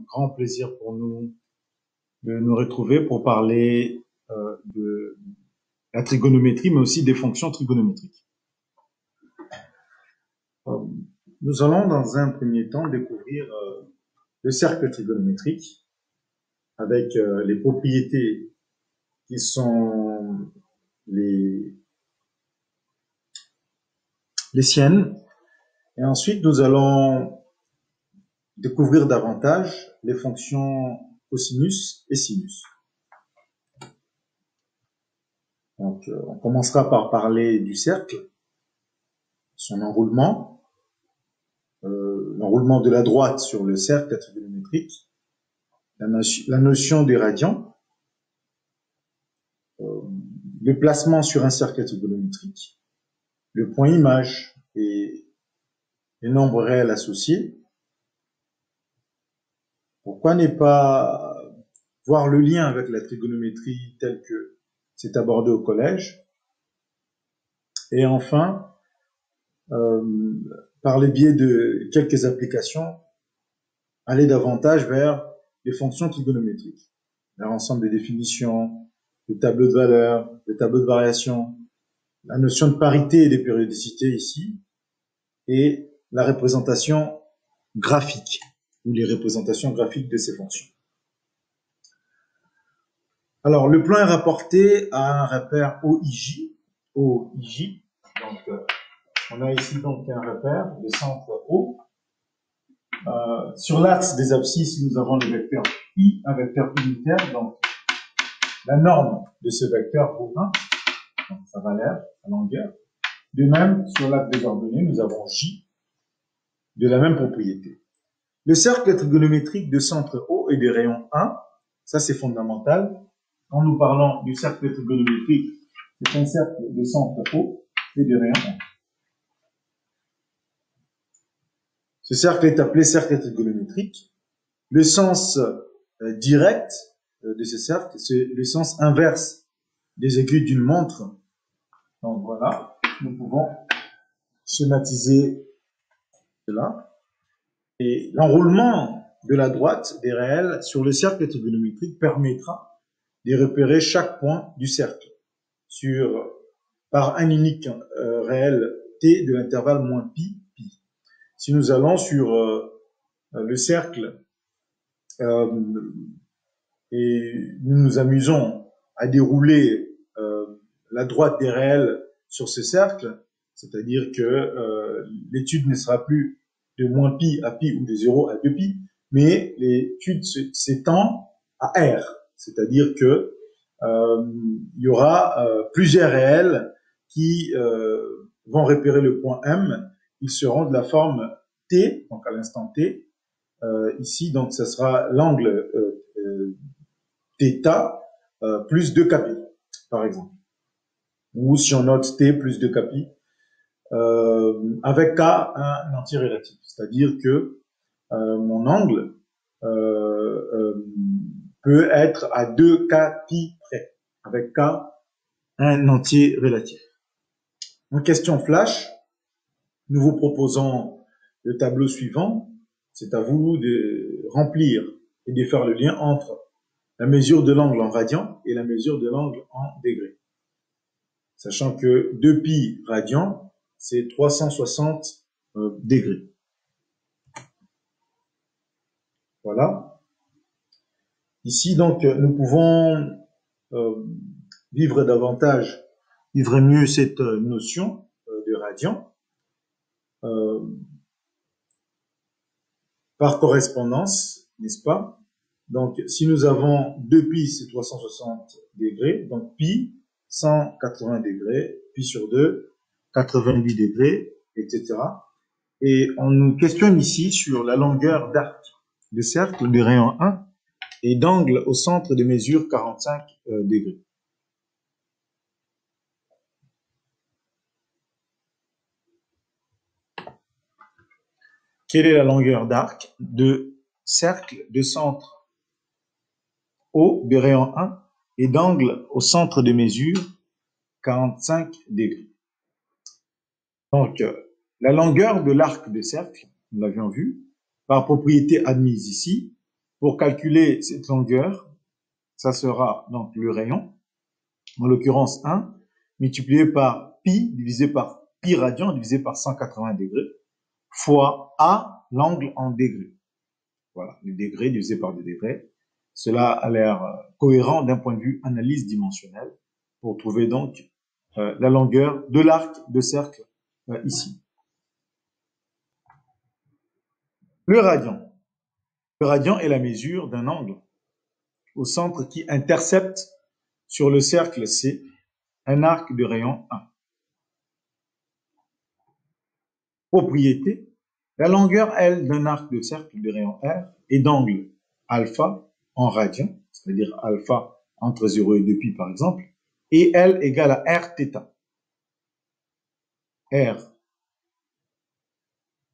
grand plaisir pour nous de nous retrouver pour parler de la trigonométrie, mais aussi des fonctions trigonométriques. Nous allons dans un premier temps découvrir le cercle trigonométrique avec les propriétés qui sont les siennes. Et ensuite, nous allons découvrir davantage les fonctions cosinus et sinus. Donc, on commencera par parler du cercle, son enroulement, l'enroulement de la droite sur le cercle trigonométrique, la notion des radians, le placement sur un cercle trigonométrique, le point image et les nombres réels associés. Pourquoi ne pas voir le lien avec la trigonométrie tel que c'est abordé au collège? Et enfin, par le biais de quelques applications, aller davantage vers les fonctions trigonométriques, vers l'ensemble des définitions, le tableau de valeurs, le tableau de variation, la notion de parité et de périodicité ici, et la représentation graphique, ou les représentations graphiques de ces fonctions. Alors, le plan est rapporté à un repère OIJ. Donc, on a ici donc un repère de centre O. Sur l'axe des abscisses, nous avons le vecteur I, un vecteur unitaire, donc la norme de ce vecteur pour 1, donc sa valeur, sa longueur. De même, sur l'axe des ordonnées, nous avons J, de la même propriété. Le cercle trigonométrique de centre O et des rayons 1, ça c'est fondamental. Quand nous parlons du cercle trigonométrique, c'est un cercle de centre O et des rayons 1. Ce cercle est appelé cercle trigonométrique. Le sens direct de ce cercle, c'est le sens inverse des aiguilles d'une montre. Donc voilà, nous pouvons schématiser cela. Et l'enroulement de la droite des réels sur le cercle trigonométrique permettra de repérer chaque point du cercle par un unique réel t de l'intervalle moins pi. Si nous allons sur le cercle et nous nous amusons à dérouler la droite des réels sur ce cercle, c'est-à-dire que l'étude ne sera plus de moins pi à pi ou de 0 à 2pi, mais l'étude s'étend à r, c'est-à-dire que il y aura plusieurs réels qui vont repérer le point M. Ils seront de la forme t, donc à l'instant t. Ici, donc, ça sera l'angle θ plus 2 κ, par exemple. Ou si on note t plus 2 κ, avec k un entier relatif. C'est-à-dire que mon angle peut être à 2 κ pi près, avec k un entier relatif. En question flash, nous vous proposons le tableau suivant. C'est à vous de remplir et de faire le lien entre la mesure de l'angle en radians et la mesure de l'angle en degrés. Sachant que 2pi radians, c'est 360 degrés. Voilà. Ici, donc, nous pouvons vivre mieux cette notion de radian par correspondance, n'est-ce pas? Donc, si nous avons 2pi, c'est 360 degrés, donc pi, 180 degrés, pi sur 2, 90 degrés, etc. Et on nous questionne ici sur la longueur d'arc de cercle de rayon 1 et d'angle au centre de mesure 45 degrés. Quelle est la longueur d'arc de cercle de centre O de rayon 1 et d'angle au centre de mesure 45 degrés? Donc, la longueur de l'arc de cercle, nous l'avions vu, par propriété admise ici, Pour calculer cette longueur, ça sera donc le rayon, en l'occurrence 1, multiplié par pi, divisé par pi radian, divisé par 180 degrés, fois A, l'angle en degrés. Voilà, le degré divisé par le degré. Cela a l'air cohérent d'un point de vue analyse dimensionnelle pour trouver donc la longueur de l'arc de cercle ici. Le radian. Le radian est la mesure d'un angle au centre qui intercepte sur le cercle C un arc de rayon 1. Propriété. La longueur L d'un arc de cercle de rayon R est d'angle alpha en radian, c'est-à-dire alpha entre 0 et 2pi par exemple, et L égale à R θ. R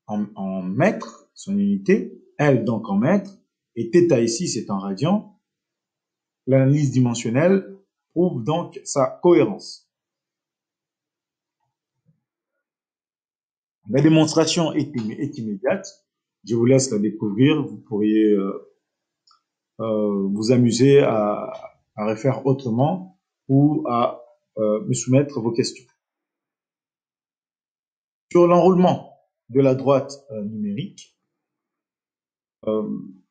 en mètres, son unité, L donc en mètres, et θ ici c'est en radian. L'analyse dimensionnelle prouve donc sa cohérence. La démonstration est immédiate. Je vous laisse la découvrir. Vous pourriez vous amuser à refaire autrement ou à me soumettre vos questions. Sur l'enroulement de la droite numérique,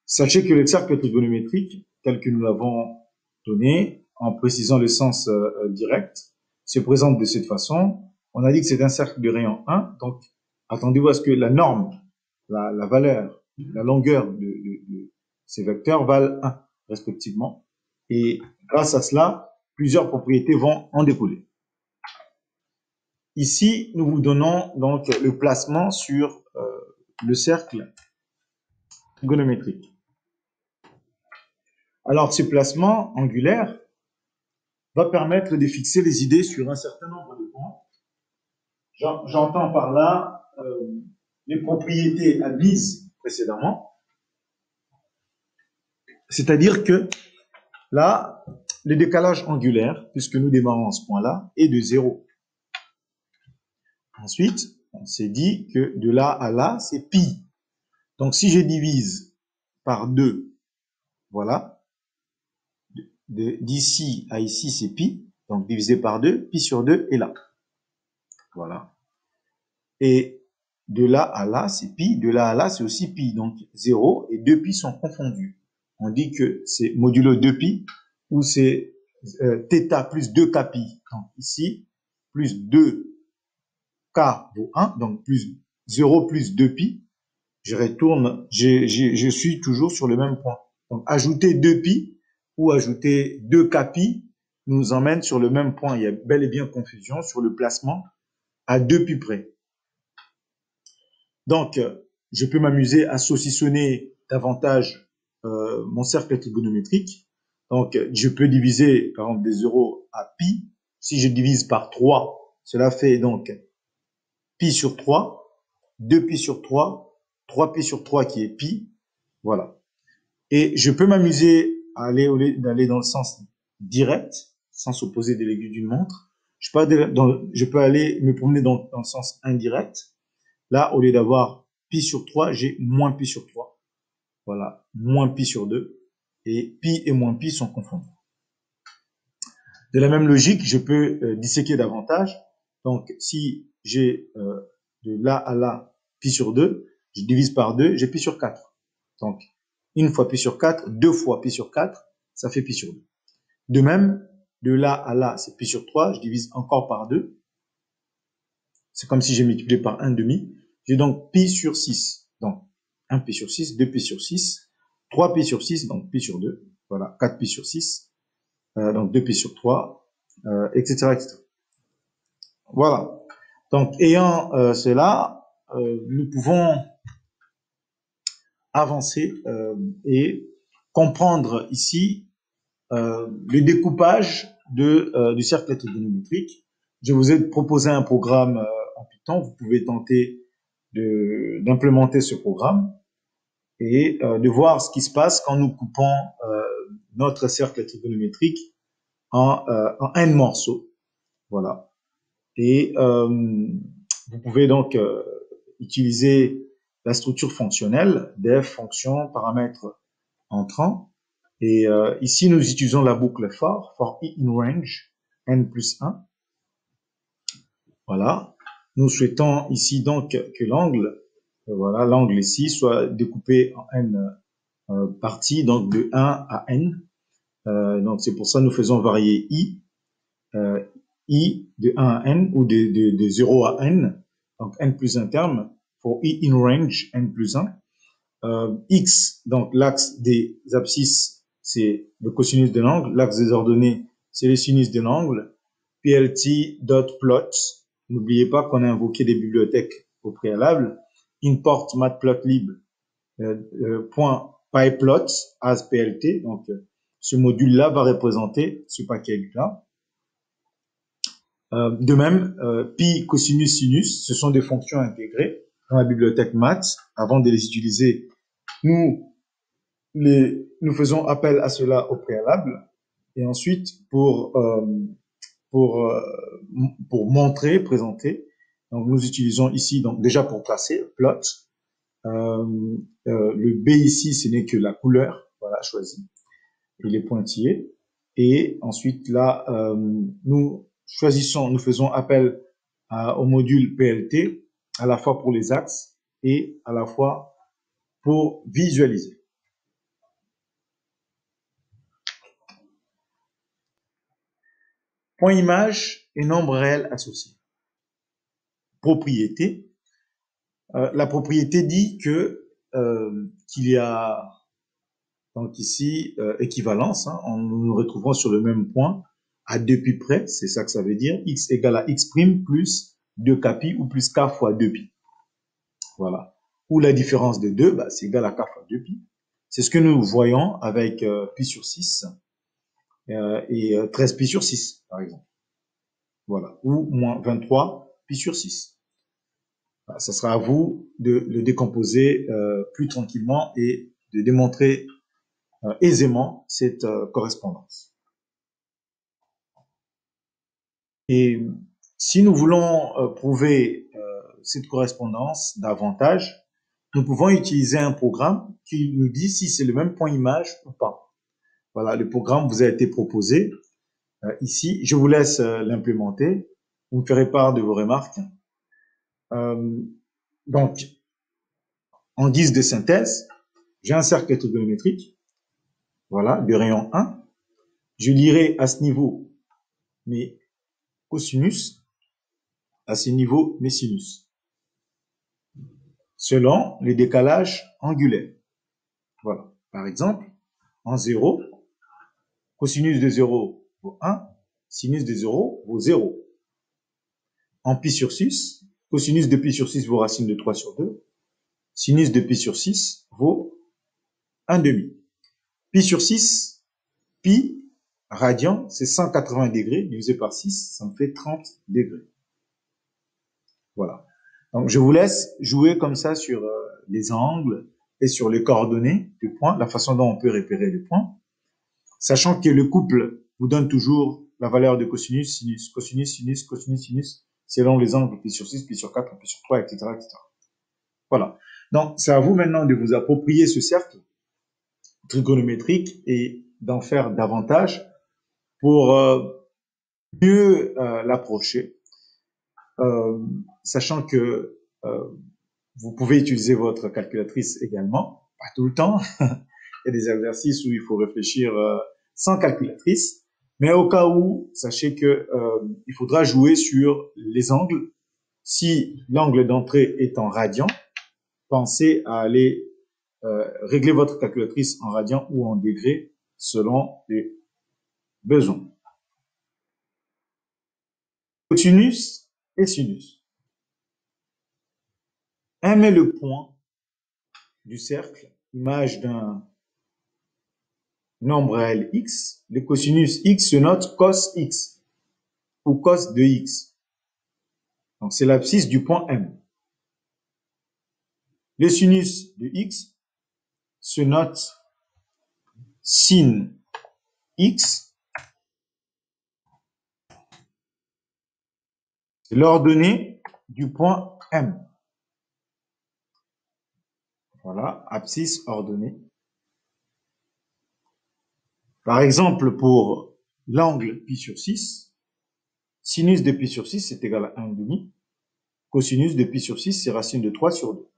sachez que le cercle trigonométrique, tel que nous l'avons donné, en précisant le sens direct, se présente de cette façon. On a dit que c'est un cercle de rayon 1, donc attendez-vous à ce que la norme, la valeur, la longueur de ces vecteurs valent 1, respectivement. Et grâce à cela, plusieurs propriétés vont en découler. Ici, nous vous donnons donc le placement sur le cercle trigonométrique. Alors, ce placement angulaire va permettre de fixer les idées sur un certain nombre de points. J'entends par là les propriétés admises précédemment. C'est-à-dire que là, le décalage angulaire, puisque nous démarrons à ce point-là, est de 0. Ensuite, on s'est dit que de là à là, c'est pi. Donc, si je divise par 2, voilà, d'ici à ici, c'est pi. Donc, divisé par 2, pi sur 2 est là. Voilà. Et de là à là, c'est pi. De là à là, c'est aussi pi. Donc, 0 et 2 pi sont confondus. On dit que c'est modulo 2pi ou c'est θ plus 2k pi. Donc, ici, plus 2k vaut 1. Donc, plus 0 plus 2 pi. Je retourne, je suis toujours sur le même point. Donc, ajouter 2 pi ou ajouter 2k pi nous emmène sur le même point. Il y a bel et bien confusion sur le placement à 2 pi près. Donc, je peux m'amuser à saucissonner davantage mon cercle trigonométrique. Donc, je peux diviser, par exemple, des 0 à pi. Si je divise par 3, cela fait donc pi sur 3, 2 pi sur 3, 3 pi sur 3 qui est pi. Voilà. Et je peux m'amuser à aller, au lieu d'aller dans le sens direct, sans s'opposer des l'aiguille d'une montre, je peux aller me promener dans le sens indirect. Là, au lieu d'avoir pi sur 3, j'ai moins pi sur 3. Voilà, moins pi sur 2. Et pi et moins pi sont confondus. De la même logique, je peux disséquer davantage. Donc, si j'ai de là à là pi sur 2, je divise par 2, j'ai pi sur 4. Donc, une fois pi sur 4, deux fois pi sur 4, ça fait pi sur 2. De même, de là à là, c'est pi sur 3, je divise encore par 2. C'est comme si j'ai multiplié par 1,5. J'ai donc pi sur 6. Donc, 1 pi sur 6, 2 pi sur 6, 3 pi sur 6, donc pi sur 2. Voilà, 4 pi sur 6, donc 2 pi sur 3, etc., etc. Voilà. Donc, ayant cela, nous pouvons avancer et comprendre ici le découpage du cercle trigonométrique. Je vous ai proposé un programme en Python. Vous pouvez tenter d'implémenter ce programme et de voir ce qui se passe quand nous coupons notre cercle trigonométrique en n morceaux. Voilà. Et vous pouvez donc utiliser la structure fonctionnelle, def, fonction, paramètres entrant. Et ici, nous utilisons la boucle for i in range n plus 1. Voilà. Nous souhaitons ici donc que l'angle, voilà, l'angle ici soit découpé en n parties, donc de 1 à n. Donc c'est pour ça que nous faisons varier i de 1 à n ou de 0 à n, donc n plus un terme, for i in range n plus 1. X, donc l'axe des abscisses, c'est le cosinus de l'angle, l'axe des ordonnées, c'est le sinus de l'angle. Plt.plot, n'oubliez pas qu'on a invoqué des bibliothèques au préalable. Import matplotlib .pyplot as plt, donc ce module-là va représenter ce paquet-là. De même, pi, cosinus, sinus, ce sont des fonctions intégrées dans la bibliothèque maths. Avant de les utiliser, nous faisons appel à cela au préalable. Et ensuite, pour montrer, présenter, donc nous utilisons ici, donc déjà pour tracer, plot. Le B ici, ce n'est que la couleur, voilà, choisie. Il est pointillé. Et ensuite, là, nous faisons appel au module PLT, à la fois pour les axes et à la fois pour visualiser. Point image et nombre réel associé. Propriété. La propriété dit que qu'il y a donc ici équivalence. Hein, nous nous retrouvons sur le même point à 2 pi près. C'est ça que ça veut dire. X égale à x' plus 2k pi ou plus k fois 2 pi. Voilà. Ou la différence de 2, bah, c'est égal à k fois 2 pi. C'est ce que nous voyons avec pi sur 6 et 13 pi sur 6, par exemple. Voilà. Ou moins 23 pi sur 6. Voilà, ça sera à vous de le décomposer plus tranquillement et de démontrer aisément cette correspondance. Et si nous voulons prouver cette correspondance davantage, nous pouvons utiliser un programme qui nous dit si c'est le même point image ou pas. Voilà, le programme vous a été proposé ici. Je vous laisse l'implémenter. Vous me ferez part de vos remarques. Donc, en guise de synthèse, j'ai un cercle trigonométrique, voilà, de rayon 1. Je lirai à ce niveau mes cosinus, à ce niveau mes sinus, selon les décalages angulaires. Voilà, par exemple, en 0, cosinus de 0 vaut 1, sinus de 0 vaut 0. En pi sur 6, cosinus de pi sur 6 vaut racine de 3 sur 2, sinus de pi sur 6 vaut 1 demi. Pi sur 6, pi radian, c'est 180 degrés, divisé par 6, ça me fait 30 degrés. Voilà. Donc, je vous laisse jouer comme ça sur les angles et sur les coordonnées du point, la façon dont on peut repérer les points, sachant que le couple vous donne toujours la valeur de cosinus, sinus, cosinus, sinus, cosinus, sinus, selon les angles pi sur 6, pi sur 4, pi sur 3, etc., etc. Voilà. Donc, c'est à vous maintenant de vous approprier ce cercle trigonométrique et d'en faire davantage pour mieux l'approcher, sachant que vous pouvez utiliser votre calculatrice également, pas tout le temps. Il y a des exercices où il faut réfléchir sans calculatrice, mais au cas où, sachez que il faudra jouer sur les angles. Si l'angle d'entrée est en radian, pensez à aller régler votre calculatrice en radian ou en degrés selon les besoins. Cosinus et sinus. 1 met le point du cercle, image d'un nombre réel x. Le cosinus x se note cos x ou cos de x. Donc c'est l'abscisse du point M. Le sinus de x se note sin x. C'est l'ordonnée du point M. Voilà, abscisse ordonnée. Par exemple, pour l'angle pi sur 6, sinus de pi sur 6, c'est égal à 1,5. Cosinus de pi sur 6, c'est racine de 3 sur 2.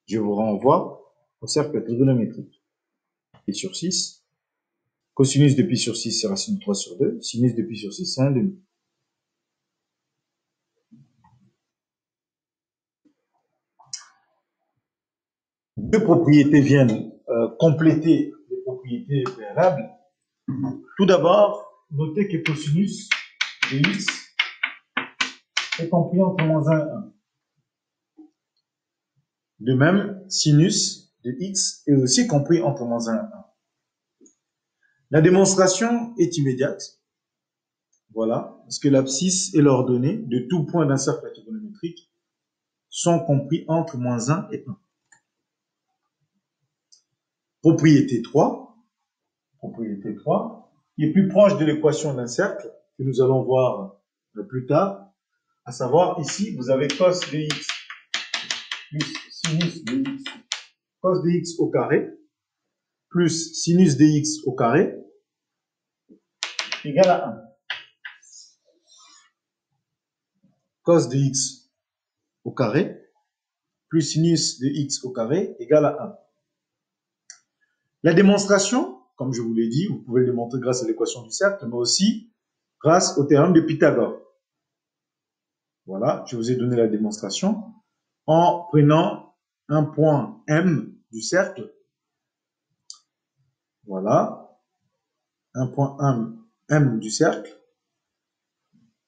Je vous renvoie au cercle trigonométrique. Pi sur 6. Cosinus de pi sur 6, c'est racine de 3 sur 2. Sinus de pi sur 6, c'est 1,5. Deux propriétés viennent compléter les propriétés préalables. Tout d'abord, notez que cosinus de x est compris entre moins 1 et 1. De même, sinus de x est aussi compris entre moins 1 et 1. La démonstration est immédiate. Voilà, parce que l'abscisse et l'ordonnée de tout point d'un cercle trigonométrique sont compris entre moins 1 et 1. Propriété 3, qui est plus proche de l'équation d'un cercle, que nous allons voir plus tard, à savoir ici, vous avez cos de x plus sinus de x, cos de x au carré, plus sinus de x au carré, égale à 1. Cos de x au carré, plus sinus de x au carré, égale à 1. La démonstration, comme je vous l'ai dit, vous pouvez le démontrer grâce à l'équation du cercle, mais aussi grâce au théorème de Pythagore. Voilà, je vous ai donné la démonstration en prenant un point M du cercle. Voilà, un point M du cercle,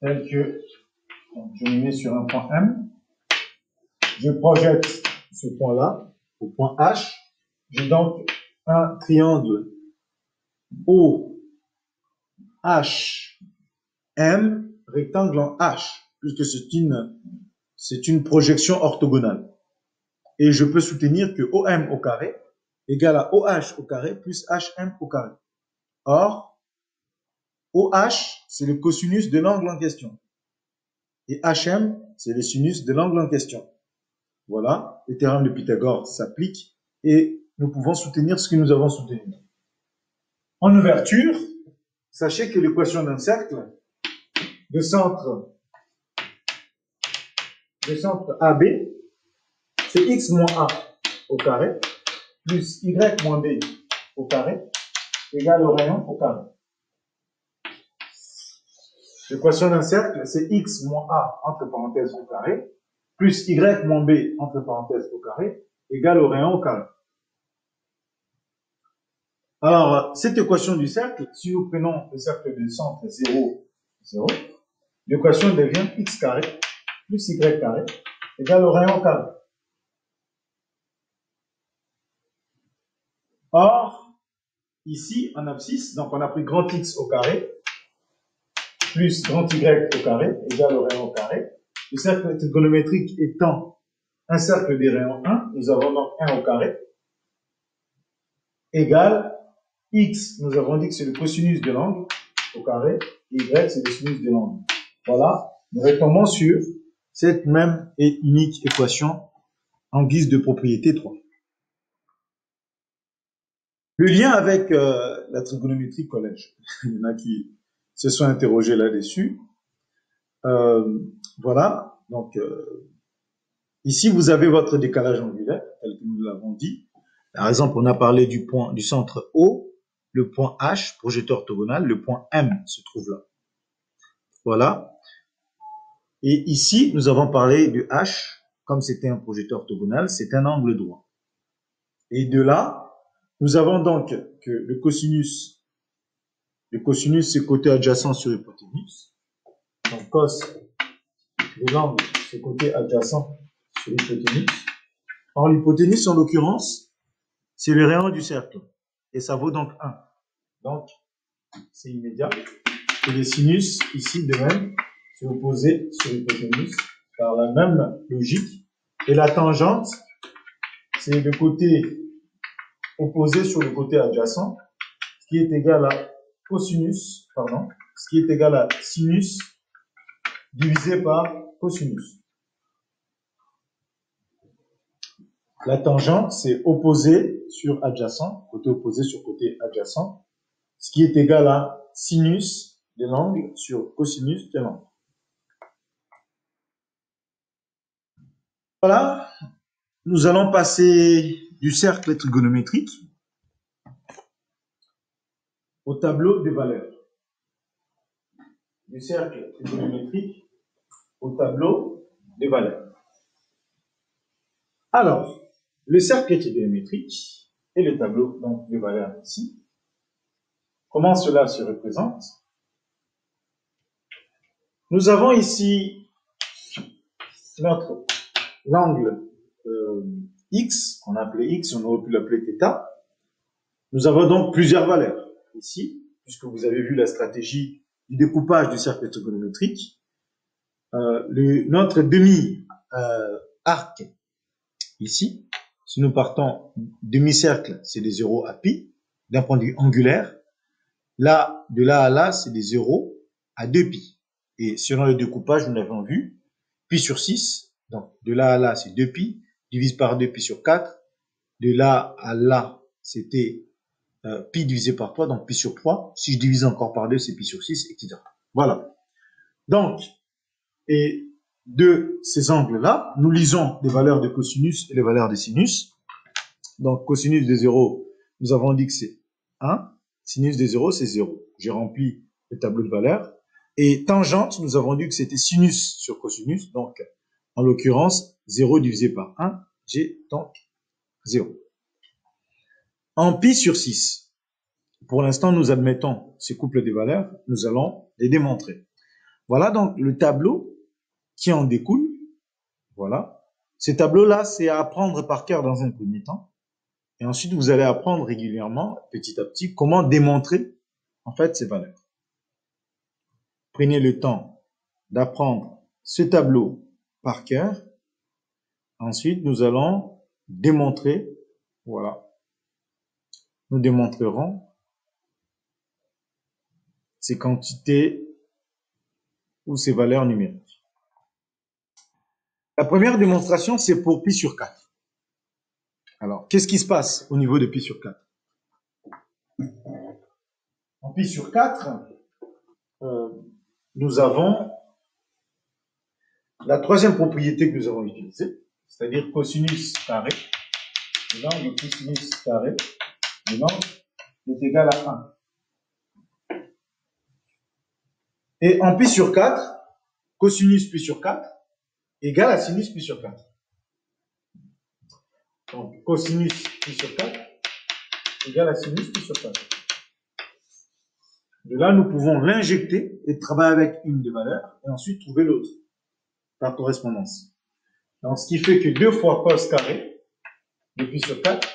tel que je me mets sur un point M. Je projette ce point-là au point H. J'ai donc un triangle OHM, rectangle en H, puisque c'est une projection orthogonale. Et je peux soutenir que OM au carré égale à OH au carré plus HM au carré. Or, OH, c'est le cosinus de l'angle en question. Et HM, c'est le sinus de l'angle en question. Voilà, le théorème de Pythagore s'applique et nous pouvons soutenir ce que nous avons soutenu. En ouverture, sachez que l'équation d'un cercle de centre AB, c'est x moins a au carré plus y moins b au carré égale au rayon au carré. L'équation d'un cercle, c'est x moins a entre parenthèses au carré plus y moins b entre parenthèses au carré égale au rayon au carré. Alors, cette équation du cercle, si nous prenons le cercle de centre 0, 0, l'équation devient x carré plus y carré égale au rayon au carré. Or, ici, en abscisse, donc on a pris grand X au carré plus grand Y au carré égale au rayon au carré. Le cercle trigonométrique étant un cercle des rayons 1, nous avons donc 1 au carré égale X, nous avons dit que c'est le cosinus de l'angle au carré, et Y c'est le sinus de l'angle. Voilà, nous retombons sur cette même et unique équation en guise de propriété 3. Le lien avec la trigonométrie collège, il y en a qui se sont interrogés là-dessus. Voilà, donc ici vous avez votre décalage angulaire, tel que nous l'avons dit. Par exemple, on a parlé du centre O, le point H, projecteur orthogonal, le point M se trouve là. Voilà. Et ici, nous avons parlé de H, comme c'était un projecteur orthogonal, c'est un angle droit. Et de là, nous avons donc que le cosinus c'est côté adjacent sur hypoténuse. Donc cos de l'angle c'est côté adjacent sur l'hypoténuse. Or l'hypoténuse en l'occurrence, c'est le rayon du cercle. Et ça vaut donc 1. Donc c'est immédiat. Et le sinus ici de même, c'est opposé sur l'hypoténuse par la même logique. Et la tangente, c'est le côté opposé sur le côté adjacent, ce qui est égal à cosinus, ce qui est égal à sinus divisé par cosinus. La tangente, c'est opposé sur adjacent, côté opposé sur côté adjacent, ce qui est égal à sinus de l'angle sur cosinus de l'angle. Voilà, nous allons passer du cercle trigonométrique au tableau des valeurs. Du cercle trigonométrique au tableau des valeurs. Alors, le cercle trigonométrique et le tableau donc, des valeurs ici. Comment cela se représente? Nous avons ici notre l'angle x, qu'on a appelé x, on aurait pu l'appeler θ. Nous avons donc plusieurs valeurs ici, puisque vous avez vu la stratégie du découpage du cercle trigonométrique. Notre demi-arc ici, si nous partons demi-cercle, c'est des 0 à pi, d'un point de vue angulaire. Là, de là à là, c'est des 0 à 2 pi. Et selon le découpage, nous l'avons vu, pi sur 6, donc de là à là, c'est 2 pi, divise par 2 pi sur 4. De là à là, c'était pi divisé par 3, donc pi sur 3. Si je divise encore par 2, c'est pi sur 6, etc. Voilà. Donc, et de ces angles-là, nous lisons les valeurs de cosinus et les valeurs de sinus. Donc, cosinus de 0, nous avons dit que c'est 1. Sinus de 0, c'est 0. J'ai rempli le tableau de valeurs. Et tangente, nous avons dit que c'était sinus sur cosinus. Donc, en l'occurrence, 0 divisé par 1, j'ai donc 0. En pi sur 6, pour l'instant, nous admettons ces couples de valeurs. Nous allons les démontrer. Voilà donc le tableau qui en découle. Voilà. Ces tableaux-là, c'est à apprendre par cœur dans un premier temps. Et ensuite, vous allez apprendre régulièrement, petit à petit, comment démontrer, en fait, ces valeurs. Prenez le temps d'apprendre ce tableau par cœur. Ensuite, nous allons démontrer, voilà. Nous démontrerons ces quantités ou ces valeurs numériques. La première démonstration, c'est pour pi sur 4. Alors, qu'est-ce qui se passe au niveau de pi sur 4? En pi sur 4, nous avons la troisième propriété que nous avons utilisée, c'est-à-dire cosinus carré. L'angle cosinus carré de l'angle est égal à 1. Et en pi sur 4, cosinus pi sur 4 égale à sinus pi sur 4. Donc, cosinus pi sur 4 égale à sinus pi sur 4. De là, nous pouvons l'injecter et travailler avec une des valeurs et ensuite trouver l'autre par correspondance. Donc, ce qui fait que 2 fois cos carré de pi sur 4,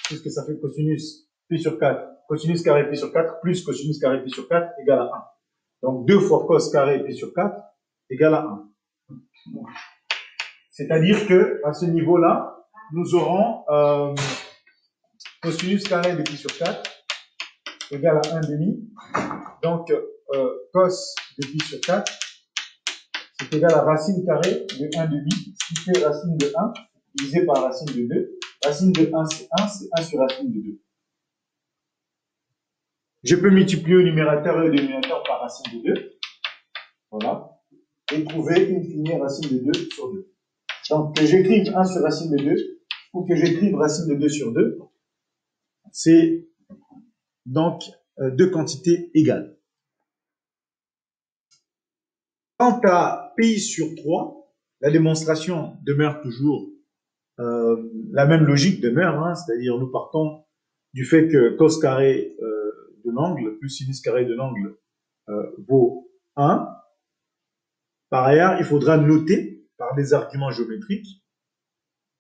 puisque ça fait cosinus pi sur 4, cosinus carré pi sur 4 plus cosinus carré pi sur 4 égale à 1. Donc, 2 fois cos carré pi sur 4 égale à 1. C'est-à-dire que à ce niveau-là, nous aurons cosinus carré de pi sur 4 égale à 1 demi. Donc, cos de pi sur 4, c'est égal à racine carrée de 1 demi, ce qui fait racine de 1 divisé par racine de 2. Racine de 1, c'est 1 sur racine de 2. Je peux multiplier au numérateur et au dénominateur par racine de 2. Voilà. Et trouver in fine racine de 2 sur 2. Donc, que j'écrive 1 sur racine de 2 ou que j'écrive racine de 2 sur 2, c'est donc deux quantités égales. Quant à pi sur 3, la démonstration demeure toujours, la même logique demeure, hein, c'est-à-dire nous partons du fait que cos carré de l'angle plus sinus carré de l'angle vaut 1. Par ailleurs, il faudra noter par des arguments géométriques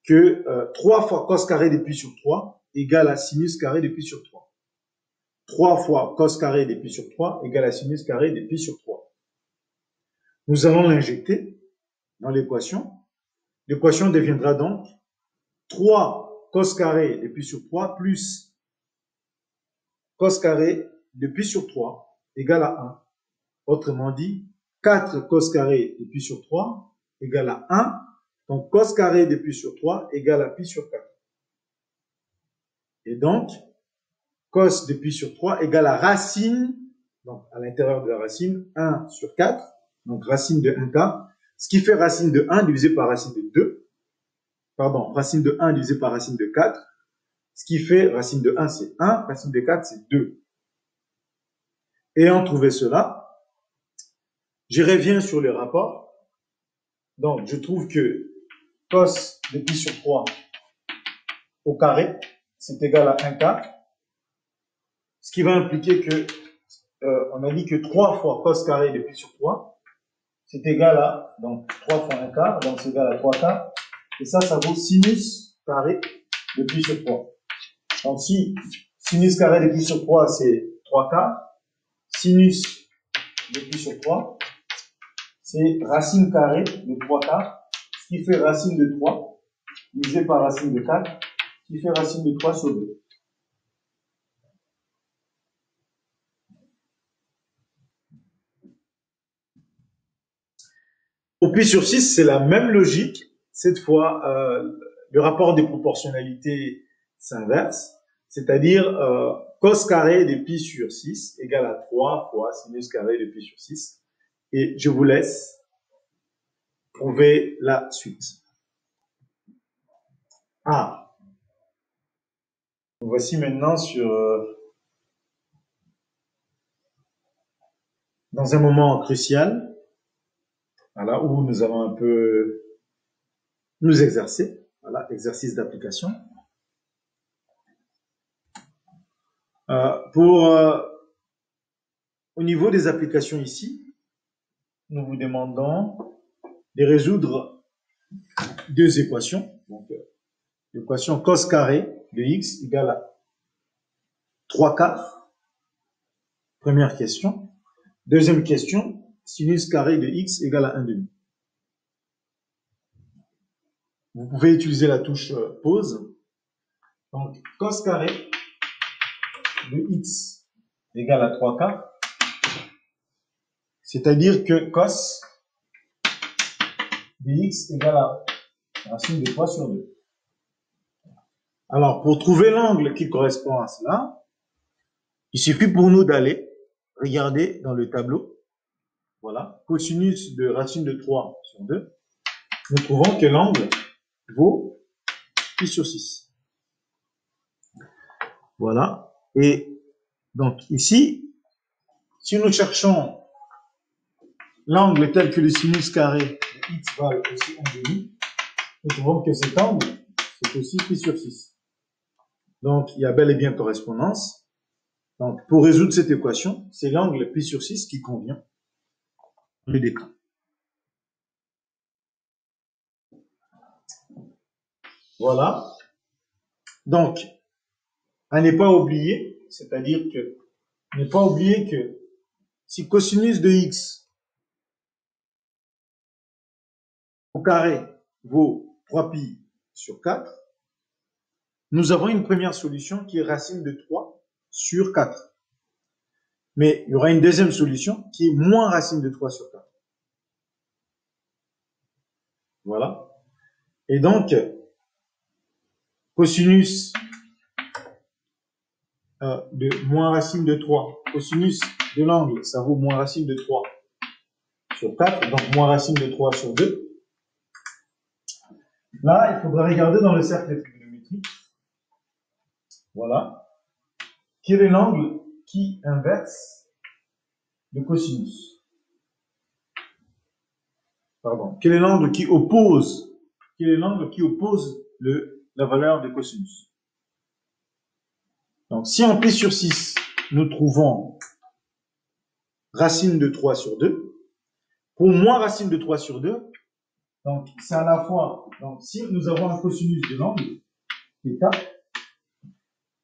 que 3 fois cos carré de pi sur 3 égale à sinus carré de pi sur 3. 3 fois cos carré de pi sur 3 égale à sinus carré de pi sur 3. Nous allons l'injecter dans l'équation. L'équation deviendra donc 3 cos carré de pi sur 3 plus cos carré de pi sur 3 égale à 1. Autrement dit, 4 cos carré de pi sur 3 égale à 1. Donc, cos carré de pi sur 3 égale à pi sur 4. Et donc, cos de pi sur 3 égale à racine, donc à l'intérieur de la racine, 1 sur 4, donc racine de 1 quart, ce qui fait racine de 1 divisé par racine de 2, pardon, racine de 1 divisé par racine de 4, ce qui fait racine de 1 c'est 1, racine de 4 c'est 2. Ayant trouvé cela, je reviens sur le rapport. Donc, je trouve que cos de pi sur 3 au carré, c'est égal à 1 quart. Ce qui va impliquer que, on a dit que 3 fois cos carré de pi sur 3, c'est égal à, donc 3 fois 1 quart, donc c'est égal à 3 quarts. Et ça vaut sinus carré de pi sur 3. Donc, si sinus carré de pi sur 3, c'est 3 quarts, sinus de pi sur 3, c'est racine carrée de 3 quarts, ce qui fait racine de 3, divisé par racine de 4, ce qui fait racine de 3 sur 2. Au pi sur 6, c'est la même logique. Cette fois, le rapport des proportionnalités s'inverse, c'est-à-dire cos carré de pi sur 6 égale à 3 fois sinus carré de pi sur 6. Et je vous laisse prouver la suite. Ah, voici maintenant dans un moment crucial, voilà, où nous allons un peu nous exercer. Voilà, exercice d'application. Au niveau des applications ici, nous vous demandons de résoudre deux équations. Donc, l'équation cos carré de x égale à 3 quarts. Première question. Deuxième question, sinus carré de x égale à 1 demi. Vous pouvez utiliser la touche pause. Donc, cos carré de x égale à 3 quarts. C'est-à-dire que cos de x égale à racine de 3 sur 2. Alors, pour trouver l'angle qui correspond à cela, il suffit pour nous d'aller regarder dans le tableau. Voilà, cosinus de racine de 3 sur 2. Nous trouvons que l'angle vaut pi sur 6. Voilà. Et donc ici, si nous cherchons l'angle tel que le sinus carré de x va aussi 1 demi, nous trouvons que cet angle, c'est aussi pi sur 6. Donc, il y a bel et bien correspondance. Donc, pour résoudre cette équation, c'est l'angle pi sur 6 qui convient le décan. Voilà. Donc, à ne pas oublier, c'est-à-dire que, ne pas oublier que si cosinus de x au carré vaut 3pi sur 4, nous avons une première solution qui est racine de 3 sur 4. Mais il y aura une deuxième solution qui est moins racine de 3 sur 4. Voilà. Et donc, cosinus de moins racine de 3, cosinus de l'angle, ça vaut moins racine de 3 sur 4, donc moins racine de 3 sur 2. Là, il faudra regarder dans le cercle trigonométrique. Voilà. Quel est l'angle qui inverse le cosinus? Pardon. Quel est l'angle qui oppose la valeur de cosinus? Donc, si en pi sur 6, nous trouvons racine de 3 sur 2, pour moins racine de 3 sur 2, donc c'est à la fois, donc si nous avons un cosinus de l'angle, θ,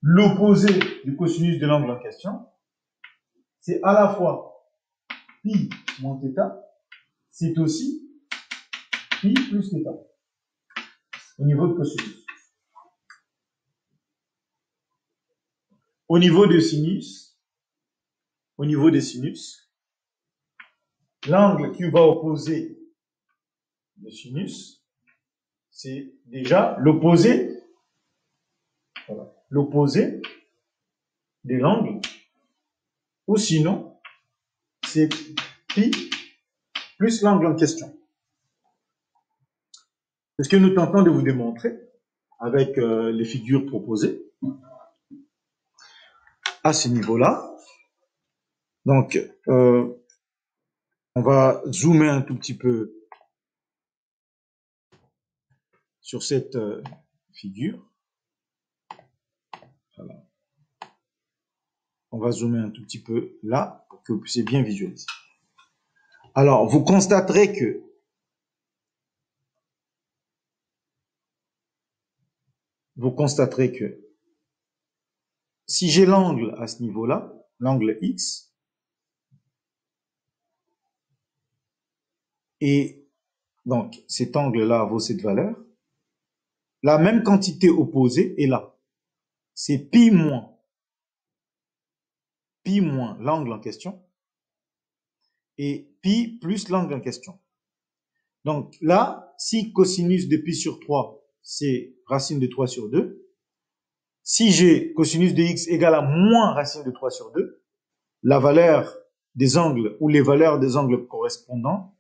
l'opposé du cosinus de l'angle en question, c'est à la fois pi moins θ, c'est aussi pi plus θ, au niveau de cosinus. Au niveau des sinus, l'angle qui va opposer le sinus, c'est déjà l'opposé, voilà, l'opposé de l'angle, ou sinon, c'est pi plus l'angle en question. C'est ce que nous tentons de vous démontrer avec les figures proposées à ce niveau-là. Donc, on va zoomer un tout petit peu sur cette figure. Voilà. On va zoomer un tout petit peu là pour que vous puissiez bien visualiser. Alors, vous constaterez que si j'ai l'angle à ce niveau-là, l'angle X, et donc cet angle-là vaut cette valeur, la même quantité opposée est là. C'est pi moins l'angle en question, et pi plus l'angle en question. Donc là, si cosinus de pi sur 3, c'est racine de 3 sur 2, si j'ai cosinus de x égale à moins racine de 3 sur 2, la valeur des angles ou les valeurs des angles correspondants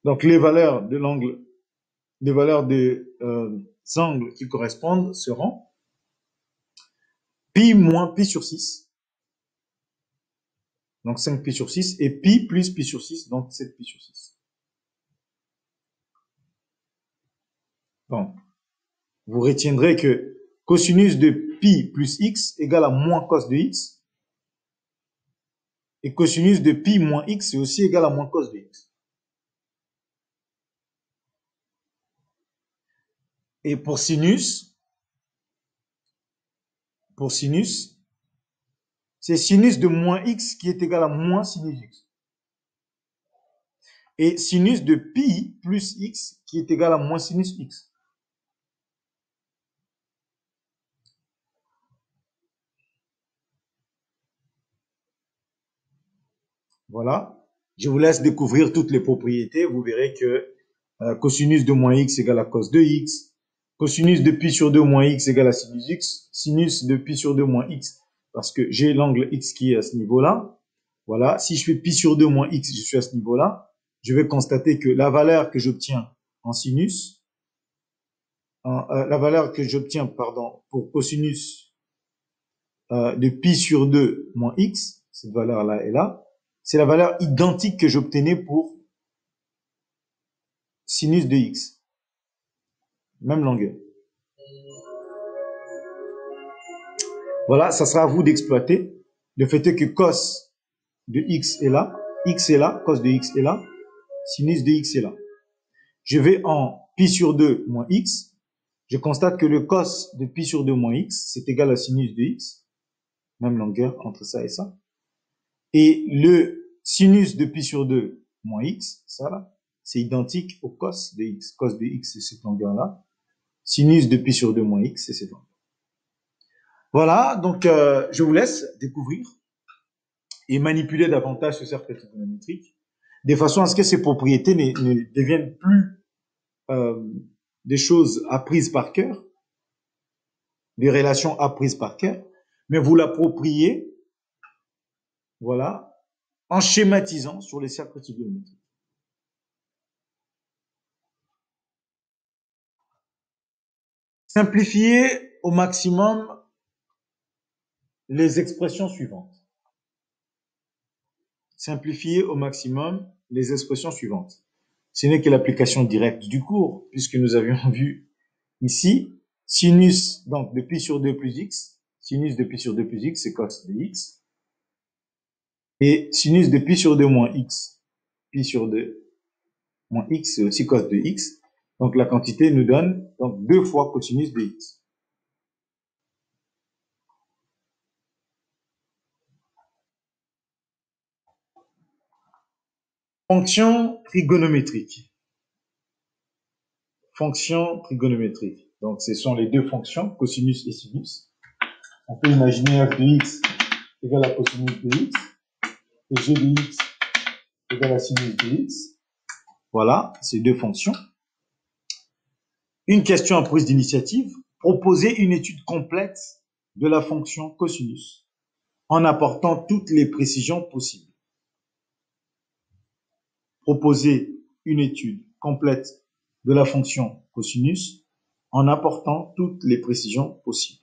donc les valeurs de l'angle, les valeurs des angles qui correspondent seront pi moins pi sur 6, donc 5 pi sur 6, et pi plus pi sur 6, donc 7 pi sur 6. Donc, vous retiendrez que cosinus de pi plus x égale à moins cos de x, et cosinus de pi moins x est aussi égal à moins cos de x. Et pour sinus, c'est sinus de moins x qui est égal à moins sinus x. Et sinus de pi plus x qui est égal à moins sinus x. Voilà. Je vous laisse découvrir toutes les propriétés. Vous verrez que cosinus de moins x égale à cos de x. Cosinus de pi sur 2 moins x égale à sinus x. Sinus de pi sur 2 moins x, parce que j'ai l'angle x qui est à ce niveau-là. Voilà. Si je fais pi sur 2 moins x, je suis à ce niveau-là. Je vais constater que la valeur que j'obtiens en sinus, la valeur que j'obtiens, pardon, pour cosinus de pi sur 2 moins x, cette valeur-là est là, c'est la valeur identique que j'obtenais pour sinus de x. Même longueur. Voilà, ça sera à vous d'exploiter. Le fait est que cos de x est là, cos de x est là, sinus de x est là. Je vais en pi sur 2 moins x. Je constate que le cos de pi sur 2 moins x, c'est égal à sinus de x. Même longueur entre ça et ça. Et le sinus de pi sur 2 moins x, ça là, c'est identique au cos de x. Cos de x, c'est cette longueur-là. Sinus de pi sur 2 moins x, c'est cette longueur. Voilà, donc je vous laisse découvrir et manipuler davantage ce cercle trigonométrique, de façon à ce que ces propriétés ne deviennent plus des choses apprises par cœur, des relations apprises par cœur, mais vous l'appropriez, voilà, en schématisant sur les cercles trigonométriques. Simplifiez au maximum les expressions suivantes. Simplifiez au maximum les expressions suivantes. Ce n'est que l'application directe du cours, puisque nous avions vu ici, sinus donc de pi sur 2 plus x, sinus de pi sur 2 plus x, c'est cos de x, et sinus de pi sur 2 moins x, pi sur 2 moins x, c'est aussi cos de x, donc la quantité nous donne donc 2 fois cosinus de x. Fonction trigonométrique. Fonction trigonométrique. Donc, ce sont les deux fonctions, cosinus et sinus. On peut imaginer f de x égale à cosinus de x et g de x égale à sinus de x. Voilà, ces deux fonctions. Une question à prise d'initiative. Proposer une étude complète de la fonction cosinus en apportant toutes les précisions possibles. Proposer une étude complète de la fonction cosinus en apportant toutes les précisions possibles.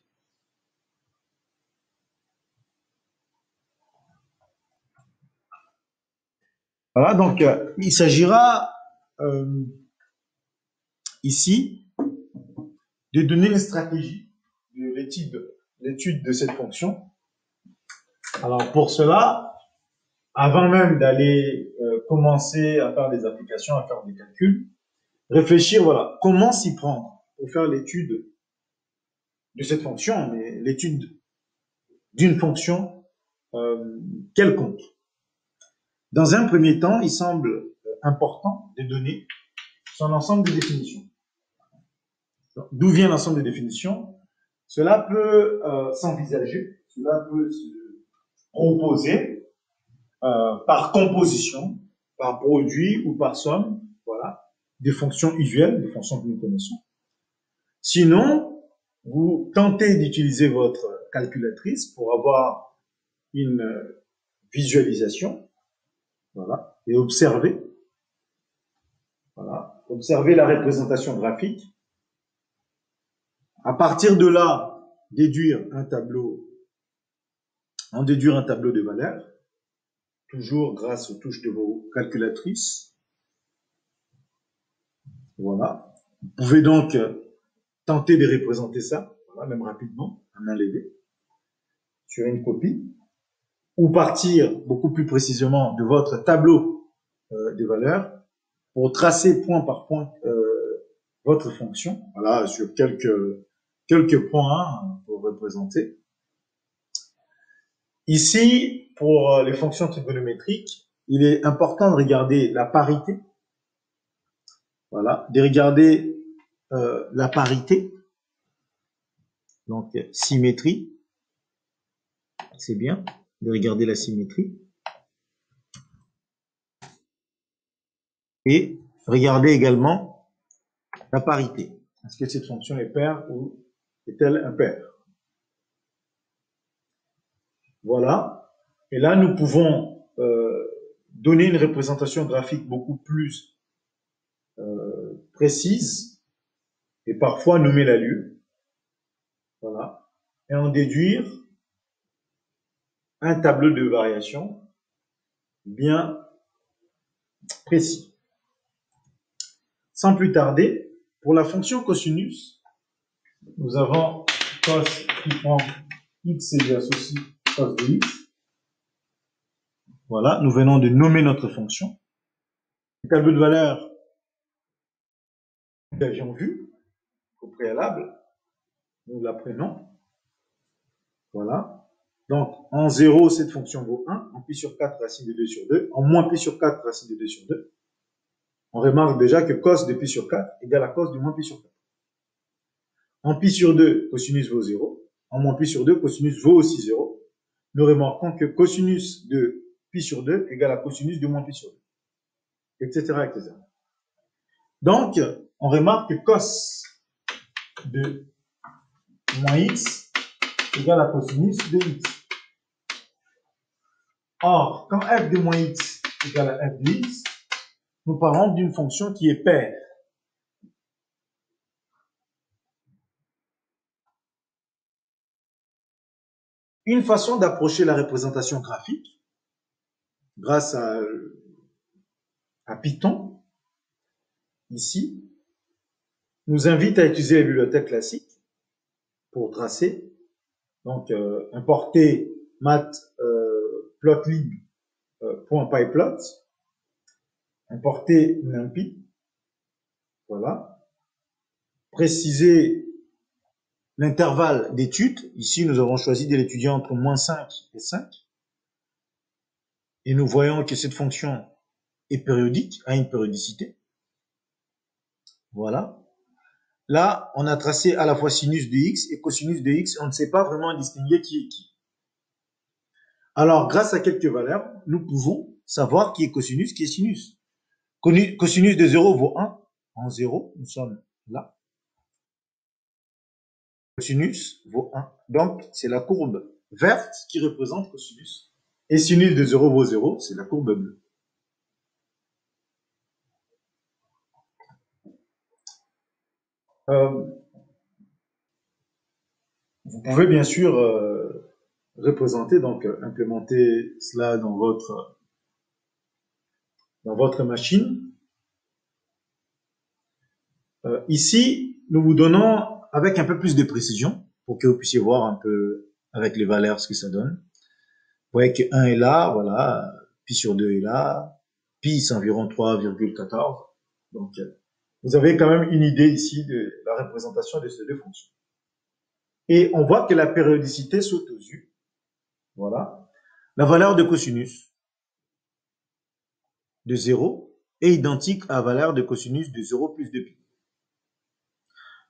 Voilà, donc il s'agira ici de donner une stratégie de l'étude de cette fonction. Alors pour cela, avant même d'aller commencer à faire des applications, à faire des calculs, réfléchir, voilà, comment s'y prendre pour faire l'étude de cette fonction, mais l'étude d'une fonction quelconque. Dans un premier temps, il semble important de donner son ensemble de définitions. D'où vient l'ensemble de définitions? Cela peut s'envisager, cela peut se proposer par composition, par produit ou par somme, voilà, des fonctions usuelles, des fonctions que nous connaissons. Sinon, vous tentez d'utiliser votre calculatrice pour avoir une visualisation, voilà, et observer, voilà, observer la représentation graphique. À partir de là, déduire un tableau de valeurs, toujours grâce aux touches de vos calculatrices. Voilà. Vous pouvez donc tenter de représenter ça, voilà, même rapidement, à main levée, sur une copie, ou partir beaucoup plus précisément de votre tableau de valeurs pour tracer point par point votre fonction, voilà, sur quelques points pour représenter. Ici, pour les fonctions trigonométriques, il est important de regarder la parité. Voilà, de regarder la parité. Donc, symétrie. C'est bien de regarder la symétrie. Et regarder également la parité. Est-ce que cette fonction est paire ou est-elle impaire? Voilà. Et là, nous pouvons donner une représentation graphique beaucoup plus précise et parfois nommer la lieu. Voilà. Et en déduire un tableau de variation bien précis. Sans plus tarder, pour la fonction cosinus, nous avons cos qui prend x et lui associe cos de x. Voilà, nous venons de nommer notre fonction. Le tableau de valeurs que nous avions vu au préalable, nous l'apprenons. Voilà. Donc, en 0, cette fonction vaut 1, en pi sur 4, racine de 2 sur 2, en moins pi sur 4, racine de 2 sur 2. On remarque déjà que cos de pi sur 4 égale à cos de moins pi sur 4. En pi sur 2, cosinus vaut 0. En moins pi sur 2, cosinus vaut aussi 0. Nous remarquons que cosinus de pi sur 2 égale à cosinus de moins pi sur 2. Etc. etc. Donc, on remarque que cos de moins x égale à cosinus de x. Or, quand f de moins x égale à f de x, nous parlons d'une fonction qui est paire. Une façon d'approcher la représentation graphique, grâce à Python, ici, nous invite à utiliser les bibliothèques classiques pour tracer. Donc, importer matplotlib.pyplot, importer NumPy, voilà, préciser l'intervalle d'étude. Ici, nous avons choisi de l'étudier entre moins 5 et 5. Et nous voyons que cette fonction est périodique, a une périodicité. Voilà. Là, on a tracé à la fois sinus de x et cosinus de x. On ne sait pas vraiment distinguer qui est qui. Alors, grâce à quelques valeurs, nous pouvons savoir qui est cosinus, qui est sinus. Cosinus de 0 vaut 1. En 0, nous sommes là. Cosinus vaut 1. Donc, c'est la courbe verte qui représente cosinus. Et sinus de 0 vaut 0, c'est la courbe bleue. Vous pouvez bien sûr représenter, donc implémenter cela dans votre machine. Ici, nous vous donnons avec un peu plus de précision pour que vous puissiez voir un peu avec les valeurs ce que ça donne. Vous voyez que 1 est là, voilà, pi sur 2 est là, pi c'est environ 3,14. Donc, vous avez quand même une idée ici de la représentation de ces deux fonctions. Et on voit que la périodicité saute aux yeux. Voilà. La valeur de cosinus de 0 est identique à la valeur de cosinus de 0 plus 2pi.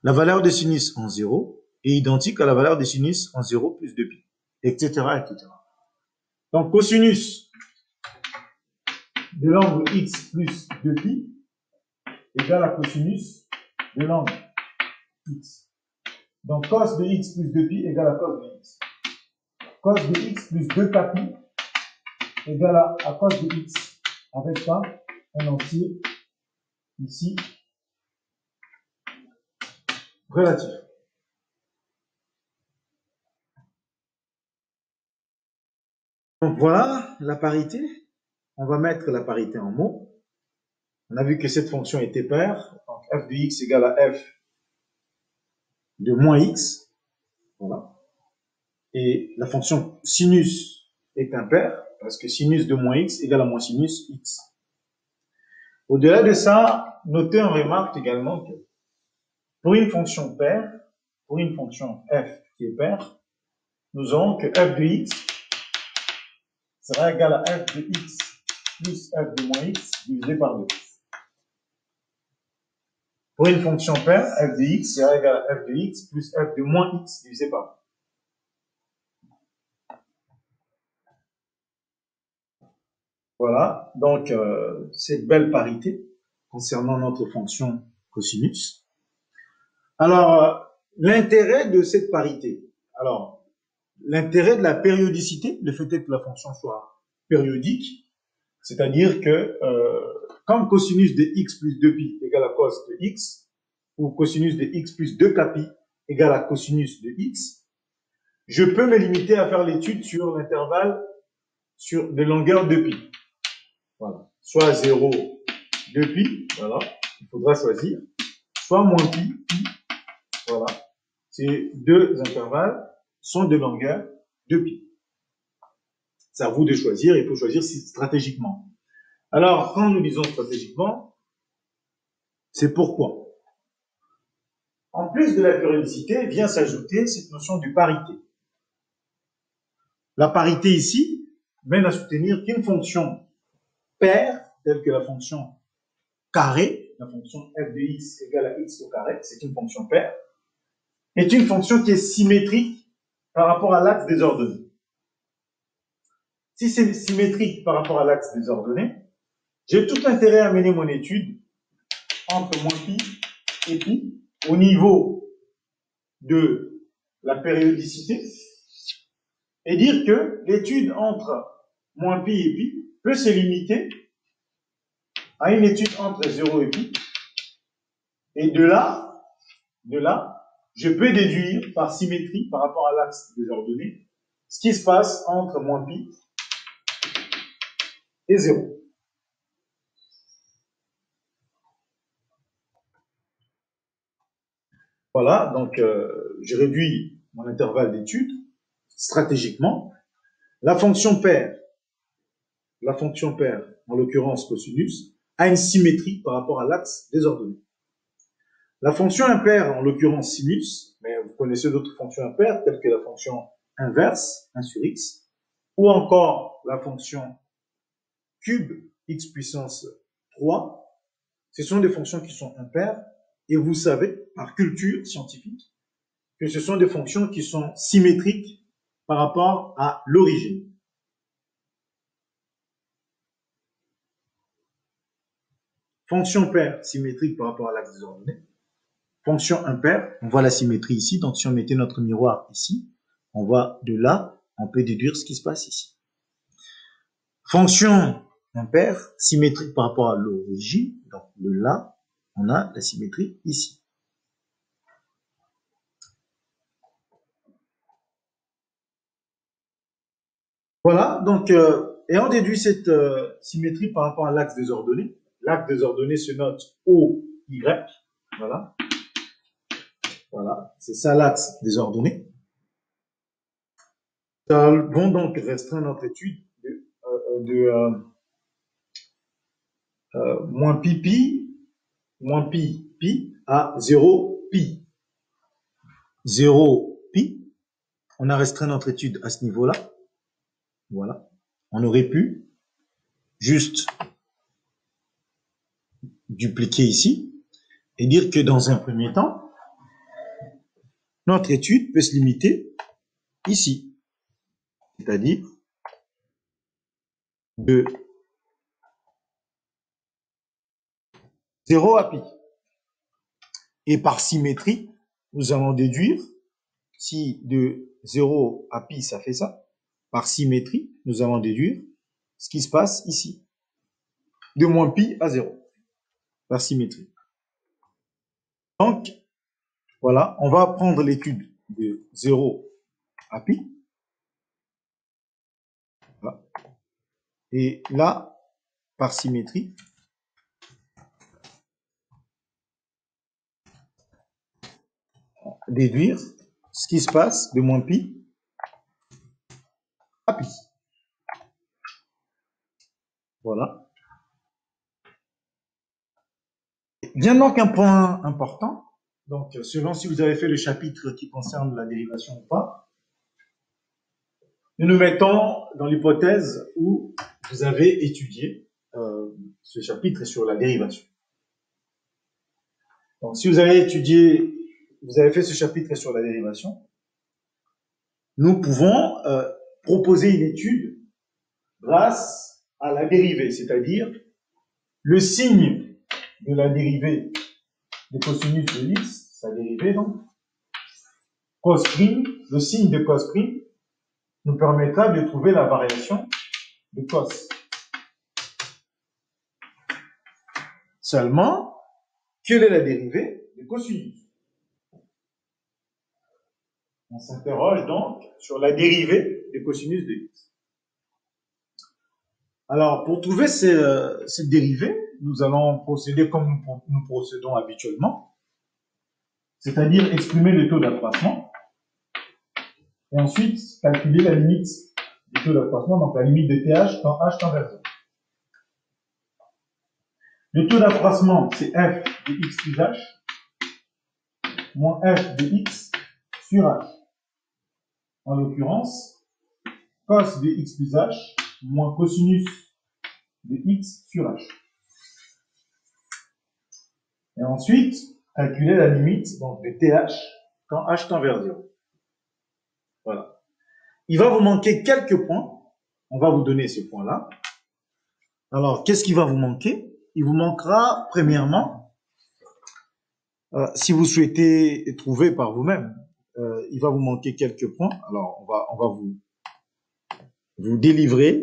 La valeur de sinus en 0 est identique à la valeur de sinus en 0 plus 2pi, etc., etc. Donc, cosinus de l'angle x plus 2pi égale à cosinus de l'angle x. Donc, cos de x plus 2pi égale à cos de x. Cos de x plus 2kpi égale à cos de x avec ça, un entier ici relatif. Donc voilà la parité. On va mettre la parité en mots. On a vu que cette fonction était paire. Donc f de x égale à f de moins x. Voilà. Et la fonction sinus est impaire parce que sinus de moins x égale à moins sinus x. Au-delà de ça, notez en remarque également que pour une fonction paire, pour une fonction f qui est paire, nous aurons que f de x sera égal à f de x plus f de moins x divisé par 2. Pour une fonction paire, f de x sera égal à f de x plus f de moins x divisé par 2. Voilà, donc cette belle parité concernant notre fonction cosinus. Alors, l'intérêt de cette parité, alors, l'intérêt de la périodicité, le fait est que la fonction soit périodique, c'est-à-dire que comme cosinus de x plus 2pi égale à cos de x, ou cosinus de x plus 2kpi égale à cosinus de x, je peux me limiter à faire l'étude sur l'intervalle de longueur de pi. Voilà. Soit 0, 2pi, voilà, il faudra choisir, soit moins pi, voilà. Ces deux intervalles sont de longueur de pi. C'est à vous de choisir, il faut choisir stratégiquement. Alors, quand nous disons stratégiquement, c'est pourquoi. En plus de la périodicité, vient s'ajouter cette notion de parité. La parité ici mène à soutenir qu'une fonction paire, telle que la fonction carré, la fonction f de x égale à x au carré, c'est une fonction paire, est une fonction qui est symétrique par rapport à l'axe des ordonnées. Si c'est symétrique par rapport à l'axe des ordonnées, j'ai tout intérêt à mener mon étude entre moins pi et pi au niveau de la périodicité et dire que l'étude entre moins pi et pi peut se limiter à une étude entre 0 et pi. Et de là, je peux déduire par symétrie par rapport à l'axe des ordonnées ce qui se passe entre moins pi et 0. Voilà, donc je réduis mon intervalle d'étude stratégiquement. La fonction paire, en l'occurrence cosinus, a une symétrie par rapport à l'axe des ordonnées. La fonction impaire, en l'occurrence sinus, mais vous connaissez d'autres fonctions impaires, telles que la fonction inverse, 1 sur x, ou encore la fonction cube, x puissance 3, ce sont des fonctions qui sont impaires, et vous savez, par culture scientifique, que ce sont des fonctions qui sont symétriques par rapport à l'origine. Fonction paire symétrique par rapport à l'axe des ordonnées. fonction impaire, on voit la symétrie ici. Donc, si on mettait notre miroir ici, on voit de là, on peut déduire ce qui se passe ici. Fonction impaire, symétrique par rapport à l'origine. Donc, de là, on a la symétrie ici. Voilà, donc, et on déduit cette symétrie par rapport à l'axe des ordonnées. L'axe des ordonnées se note OY. Voilà. Voilà, c'est ça l'axe des ordonnées. Nous allons donc restreindre notre étude de moins pi pi, moins pi pi à 0 pi. 0 pi. On a restreint notre étude à ce niveau-là. Voilà. On aurait pu juste dupliquer ici et dire que dans un premier temps, notre étude peut se limiter ici. C'est-à-dire de 0 à pi. Et par symétrie, nous allons déduire, si de 0 à pi, ça fait ça, par symétrie, nous allons déduire ce qui se passe ici. De moins pi à 0, par symétrie. Donc, voilà, on va prendre l'étude de 0 à pi. Voilà. Et là, par symétrie, déduire ce qui se passe de moins pi à pi. Voilà. Vient donc un point important. Donc, selon si vous avez fait le chapitre qui concerne la dérivation ou pas, nous nous mettons dans l'hypothèse où vous avez étudié ce chapitre sur la dérivation. Donc, si vous avez étudié, vous avez fait ce chapitre sur la dérivation, nous pouvons proposer une étude grâce à la dérivée, c'est-à-dire le signe de la dérivée de cosinus de x, sa dérivée donc, cos prime, le signe de cos prime nous permettra de trouver la variation de cos. Seulement, quelle est la dérivée de cosinus? On s'interroge donc sur la dérivée de cosinus de x. Alors, pour trouver cette dérivée, nous allons procéder comme nous procédons habituellement, c'est-à-dire exprimer le taux d'accroissement, et ensuite calculer la limite du taux d'accroissement, donc la limite de TH quand H tend vers 0. Le taux d'accroissement, c'est f de x plus h, moins f de x sur h. En l'occurrence, cos de x plus h, moins cosinus de x sur h. Et ensuite, calculer la limite donc, de TH quand h tend vers 0. Voilà. Il va vous manquer quelques points. On va vous donner ces points-là. Alors, qu'est-ce qui va vous manquer? Il vous manquera, premièrement, si vous souhaitez trouver par vous-même, il va vous manquer quelques points. Alors, on va vous délivrer.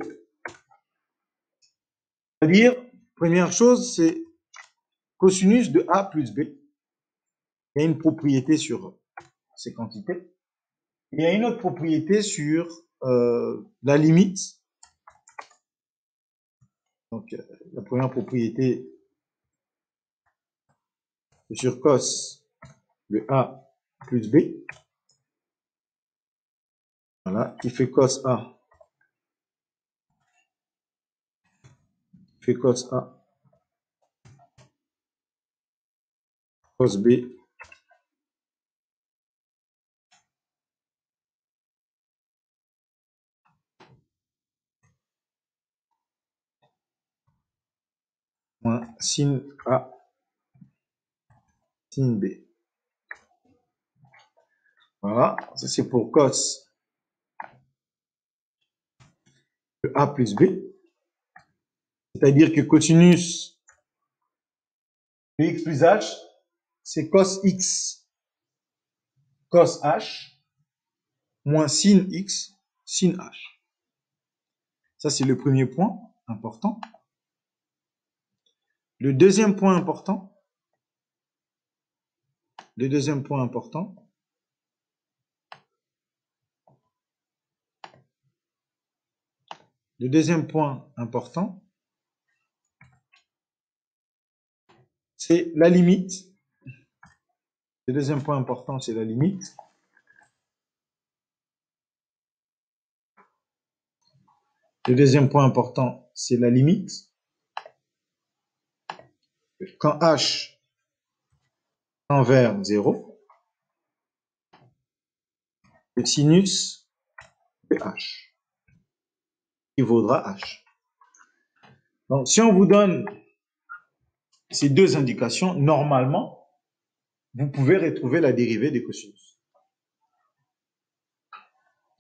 C'est-à-dire, première chose, c'est cosinus de A plus B. Il y a une propriété sur ces quantités. Il y a une autre propriété sur la limite. Donc, la première propriété, c'est sur cos de A plus B. Voilà, qui fait cos A. Fait cos A. Cos B. Moins sin A. Sin B. Voilà, ça c'est pour cos de A plus B. C'est-à-dire que cosinus de x plus h c'est cos x, cos h, moins sin x, sin h. Ça, c'est le premier point important. Le deuxième point important, le deuxième point important, c'est la limite. Le deuxième point important, c'est la limite. Le deuxième point important, c'est la limite. Quand h tend vers 0, le sinus de h, qui vaudra h. Donc, si on vous donne ces deux indications, normalement, vous pouvez retrouver la dérivée des cosinus.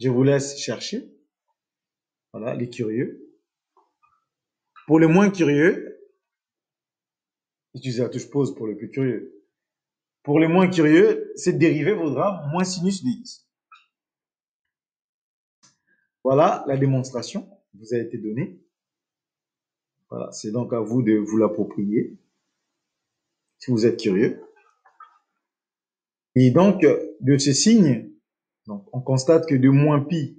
Je vous laisse chercher. Voilà, les curieux. Pour les moins curieux, utilisez la touche pause pour les plus curieux. Pour les moins curieux, cette dérivée vaudra moins sinus de x. Voilà, la démonstration vous a été donnée. Voilà, c'est donc à vous de vous l'approprier, si vous êtes curieux. Et donc, de ce signe, donc, on constate que de moins pi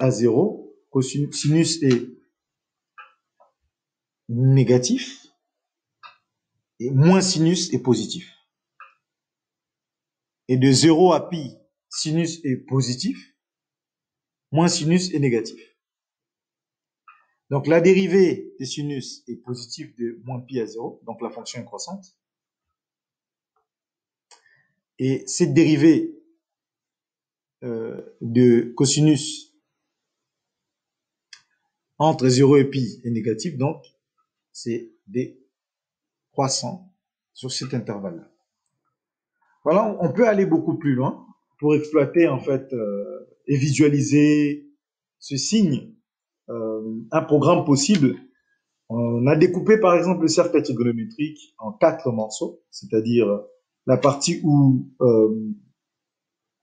à 0, cosinus est négatif et moins sinus est positif. Et de 0 à pi, sinus est positif, moins sinus est négatif. Donc la dérivée des sinus est positive de moins pi à 0, donc la fonction est croissante. Et cette dérivée de cosinus entre 0 et pi est négative, donc c'est décroissant sur cet intervalle-là. Voilà, on peut aller beaucoup plus loin pour exploiter en fait et visualiser ce signe, un programme possible. On a découpé par exemple le cercle trigonométrique en 4 morceaux, c'est-à-dire la partie où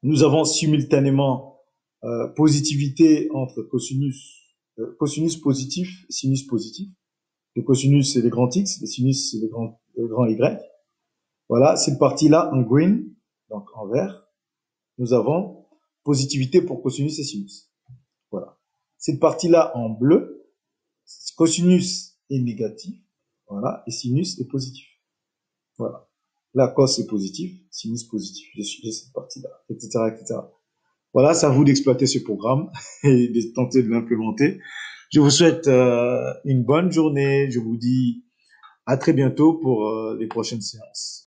nous avons simultanément positivité entre cosinus positif et sinus positif. Les cosinus c'est les grands X, les sinus c'est les grands Y. Voilà, cette partie-là en green, donc en vert, nous avons positivité pour cosinus et sinus. Voilà. Cette partie-là en bleu, cosinus est négatif, voilà, et sinus est positif. Voilà. La cos est positif, sinus positif. J'ai cette partie-là, etc., etc. Voilà, c'est à vous d'exploiter ce programme et de tenter de l'implémenter. Je vous souhaite une bonne journée. Je vous dis à très bientôt pour les prochaines séances.